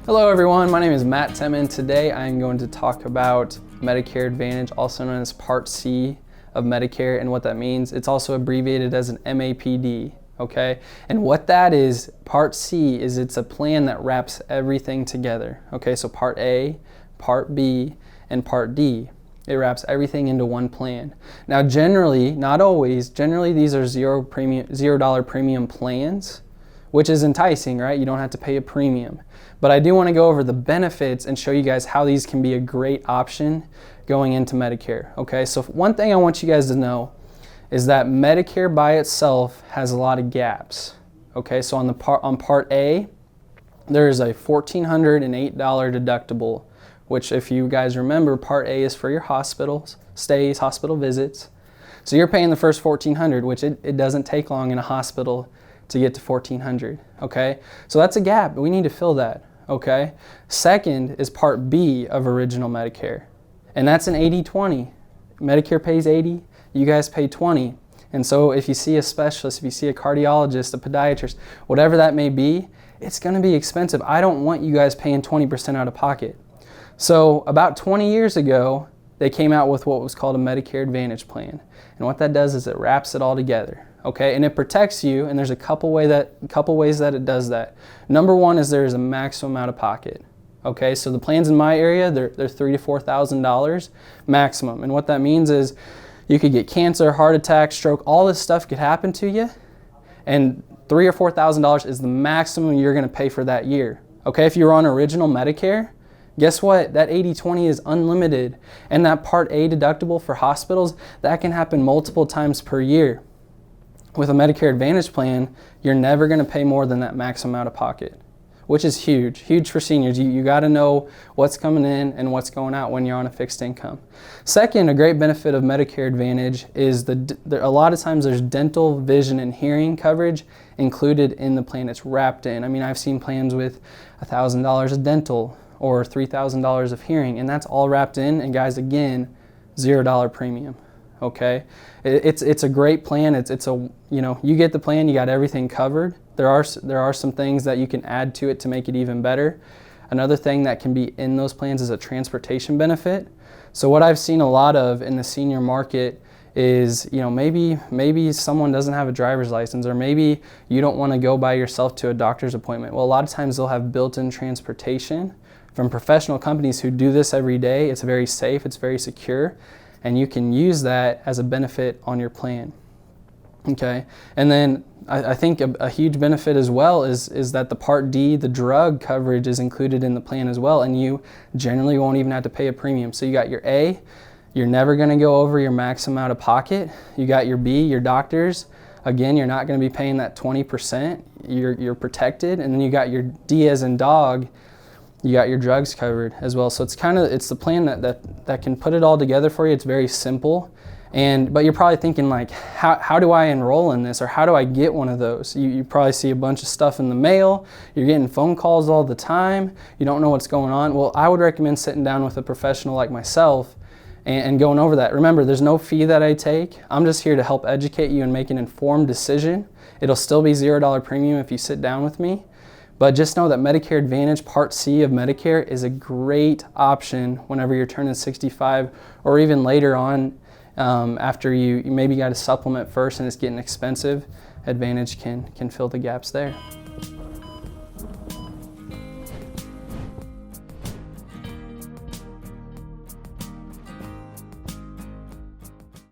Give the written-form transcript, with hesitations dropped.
Hello everyone, my name is Matt Temmen. Today I am going to talk about Medicare Advantage, also known as Part C of Medicare, and what that means. It's also abbreviated as an MAPD, okay? And what that is, Part C is it's a plan that wraps everything together, okay? So Part A, Part B, and Part D. It wraps everything into one plan. Now generally, not always, generally these are $0 premium plans, which is enticing, right? You don't have to pay a premium. But I do want to go over the benefits and show you guys how these can be a great option going into Medicare, okay? So one thing I want you guys to know is that Medicare by itself has a lot of gaps, okay? So on Part A, there is a $1,408 deductible, which if you guys remember, Part A is for your hospital stays, hospital visits. So you're paying the first $1,400, which it doesn't take long in a hospital to get to $1,400, okay? So that's a gap, we need to fill that, okay? Second is Part B of Original Medicare, and that's an 80-20. Medicare pays 80, you guys pay 20. And so if you see a specialist, if you see a cardiologist, a podiatrist, whatever that may be, it's gonna be expensive. I don't want you guys paying 20% out of pocket. So about 20 years ago, they came out with what was called a Medicare Advantage plan. And what that does is it wraps it all together. Okay, and it protects you, and there's a couple ways that it does that. Number one is there is a maximum out of pocket. Okay, so the plans in my area, they're $3,000 to $4,000 maximum, and what that means is you could get cancer, heart attack, stroke, all this stuff could happen to you, and $3,000 or $4,000 is the maximum you're going to pay for that year. Okay, if you're on Original Medicare, guess what? That 80-20 is unlimited, and that Part A deductible for hospitals, that can happen multiple times per year. With a Medicare Advantage plan, you're never going to pay more than that maximum out of pocket, which is huge, huge for seniors. You got to know what's coming in and what's going out when you're on a fixed income. Second, a great benefit of Medicare Advantage is a lot of times there's dental, vision, and hearing coverage included in the plan. It's wrapped in. I mean, I've seen plans with $1,000 of dental or $3,000 of hearing, and that's all wrapped in. And guys, again, $0 premium. Okay, it's a great plan. It's a, you know, you get the plan, you got everything covered. There are some things that you can add to it to make it even better. Another thing that can be in those plans is a transportation benefit. So what I've seen a lot of in the senior market is, you know, maybe someone doesn't have a driver's license, or maybe you don't want to go by yourself to a doctor's appointment. Well, a lot of times they'll have built-in transportation from professional companies who do this every day. It's very safe, it's very secure, and you can use that as a benefit on your plan, okay? And then I think a huge benefit as well is that the Part D, the drug coverage, is included in the plan as well, and you generally won't even have to pay a premium. So you got your A, you're never gonna go over your maximum out of pocket. You got your B, your doctors. Again, you're not gonna be paying that 20%, you're protected. And then you got your D as in dog, you got your drugs covered as well. So it's the plan that can put it all together for you. It's very simple. But you're probably thinking like, how do I enroll in this, or how do I get one of those? You probably see a bunch of stuff in the mail, you're getting phone calls all the time, you don't know what's going on. Well, I would recommend sitting down with a professional like myself and going over that. Remember, there's no fee that I take. I'm just here to help educate you and make an informed decision. It'll still be $0 premium if you sit down with me. But just know that Medicare Advantage Part C of Medicare is a great option whenever you're turning 65, or even later on after you maybe got a supplement first and it's getting expensive. Advantage can fill the gaps there.